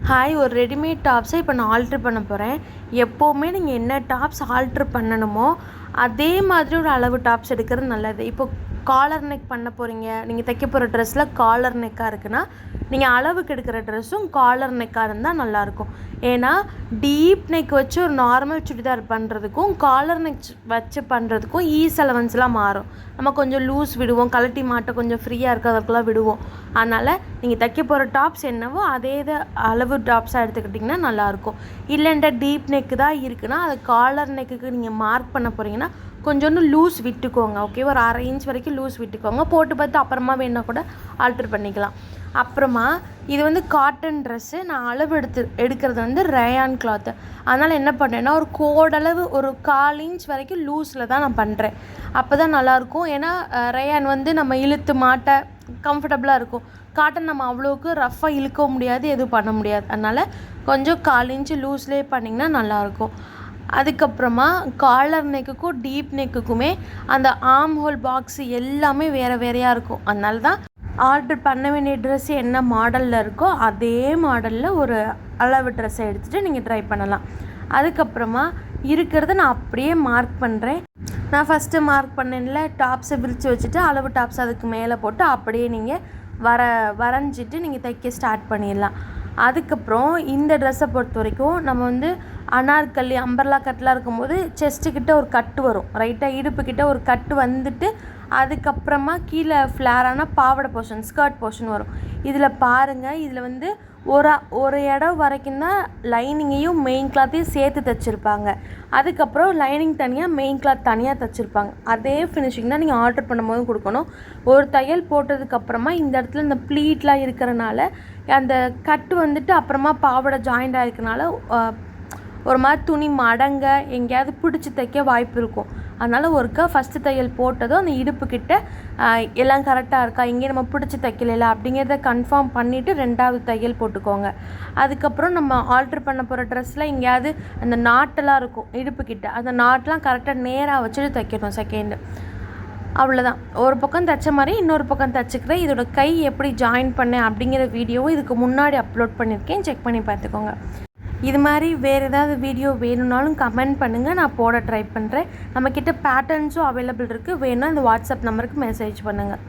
Hi, ஒரு readymade டாப்ஸை இப்போ நான் ஆல்ட்ரு பண்ண போகிறேன். எப்போவுமே நீங்கள் என்ன டாப்ஸ் ஆல்ட்ரு பண்ணணுமோ அதே மாதிரி ஒரு அளவு டாப்ஸ் எடுக்கிறது நல்லது. இப்போ காலர் நெக் பண்ண போகிறீங்க, நீங்கள் தைக்க போகிற ட்ரெஸ்ஸில் காலர் நெக்காக இருக்குன்னா நீங்கள் அளவுக்கு எடுக்கிற ட்ரெஸ்ஸும் காலர் நெக்காக இருந்தால் நல்லாயிருக்கும். ஏன்னா டீப் நெக் வச்சு ஒரு நார்மல் சுடிதார் பண்ணுறதுக்கும் காலர் நெக் வச்சு பண்ணுறதுக்கும் அலவன்ஸ்லாம் மாறும். நம்ம கொஞ்சம் லூஸ் விடுவோம், கழட்டி மாட்ட கொஞ்சம் ஃப்ரீயாக இருக்கிறதுக்கெல்லாம் விடுவோம். அதனால் நீங்கள் தைக்க போகிற டாப்ஸ் என்னவோ அதே அளவு டாப்ஸாக எடுத்துக்கிட்டிங்கன்னா நல்லாயிருக்கும். இல்லைன்ற டீப் நெக்கு தான் இருக்குன்னா அது காலர் நெக்குக்கு நீங்கள் மார்க் பண்ண போகிறீங்கன்னா கொஞ்சோண்டு லூஸ் விட்டுக்கோங்க. ஓகே, ஒரு 1/2 இன்ச் வரைக்கும் லூஸ் விட்டுக்கோங்க. போட்டு பார்த்து அப்புறமா வேணால் கூட ஆல்ட்ரு பண்ணிக்கலாம். அப்புறமா இது காட்டன் ட்ரெஸ்ஸு. நான் அளவு எடுக்கிறது ரேயான் கிளாத்து. அதனால் என்ன பண்ணேன்னா ஒரு கோடளவு ஒரு 1/4 இன்ச் வரைக்கும் லூஸில் தான் நான் பண்ணுறேன். அப்போ தான் நல்லாயிருக்கும். ஏன்னா ரேயான் நம்ம இழுத்து மாட்ட கம்ஃபர்டபுளாக இருக்கும். காட்டன் நம்ம அவ்வளோக்கு ரஃப்பாக இழுக்கவும் முடியாது, எதுவும் பண்ண முடியாது. அதனால் கொஞ்சம் 1/4 இன்ச்சு லூஸ்லேயே பண்ணிங்கன்னா நல்லாயிருக்கும். அதுக்கப்புறமா காலர் நெக்குக்கும் டீப் நெக்குக்குமே அந்த ஆர்ம் ஹோல் பாக்ஸு எல்லாமே வேறு வேறையாக இருக்கும். அதனால தான் ஆர்டர் பண்ண வேண்டிய ட்ரெஸ்ஸு என்ன மாடலில் இருக்கோ அதே மாடலில் ஒரு அளவு ட்ரெஸ்ஸை எடுத்துகிட்டு நீங்கள் ட்ரை பண்ணலாம். அதுக்கப்புறமா இருக்கிறத நான் அப்படியே மார்க் பண்ணுறேன். நான் ஃபஸ்ட்டு மார்க் பண்ணேன்ல, டாப்ஸை விரித்து வச்சுட்டு அளவு டாப்ஸ் அதுக்கு மேலே போட்டு அப்படியே நீங்கள் வரைஞ்சிட்டு நீங்கள் தைக்க ஸ்டார்ட் பண்ணிடலாம். அதுக்கப்புறம் இந்த ட்ரெஸ்ஸை பொறுத்த வரைக்கும் நம்ம அனார்கலி அம்பர்லா கட்டெலாம் இருக்கும்போது செஸ்ட்டுக்கிட்ட ஒரு கட்டு வரும், ரைட்டாக இடுப்புக்கிட்ட ஒரு கட்டு வந்துட்டு அதுக்கப்புறமா கீழே ஃப்ளாரான பாவாடை போர்ஷன், ஸ்கர்ட் போர்ஷன் வரும். இதில் பாருங்கள், இதில் ஒரு இடம் வரைக்கும் தான் லைனிங்கையும் மெயின் கிளாத்தையும் சேர்த்து தைச்சிருப்பாங்க. அதுக்கப்புறம் லைனிங் தனியாக, மெயின் கிளாத் தனியாக தைச்சிருப்பாங்க. அதே ஃபினிஷிங் தான் நீங்கள் ஆர்டர் பண்ணும்போது கொடுக்கணும். ஒரு தையல் போட்டதுக்கப்புறமா இந்த இடத்துல இந்த ப்ளீட்லாம் இருக்கிறனால அந்த கட்டு அப்புறமா பாவாடை ஜாயிண்ட் ஆகிருக்கனால ஒரு மாதிரி துணி மடங்க எங்கேயாவது பிடிச்சி தைக்க வாய்ப்பு இருக்கும். அதனால் ஒருக்கா ஃபஸ்ட்டு தையல் போட்டதும் அந்த இடுப்புக்கிட்ட எல்லாம் கரெக்டாக இருக்கா, இங்கே நம்ம பிடிச்சி தைக்கல அப்படிங்கிறத கன்ஃபார்ம் பண்ணிவிட்டு 2வது தையல் போட்டுக்கோங்க. அதுக்கப்புறம் நம்ம ஆல்ட்ரு பண்ண போகிற ட்ரெஸ்ஸில் எங்கேயாவது அந்த நாட்டெல்லாம் இருக்கும் இடுப்புக்கிட்ட, அந்த நாட்டெலாம் கரெக்டாக நேராக வச்சுட்டு தைக்கணும். செகண்டு அவ்வளோதான். ஒரு பக்கம் தைச்ச மாதிரி இன்னொரு பக்கம் தைச்சிக்கிறேன். இதோட கை எப்படி ஜாயின் பண்ணேன் அப்படிங்கிற வீடியோவும் இதுக்கு முன்னாடி அப்லோட் பண்ணியிருக்கேன், செக் பண்ணி பார்த்துக்கோங்க. இது மாதிரி வேறு ஏதாவது வீடியோ வேணும்னாலும் கமெண்ட் பண்ணுங்கள், நான் போட ட்ரை பண்ணுறேன். நம்மக்கிட்ட பேட்டர்ன்ஸும் அவைலபிள் இருக்குது. வேணும்னா இந்த வாட்ஸ்அப் நம்பருக்கு மெசேஜ் பண்ணுங்கள்.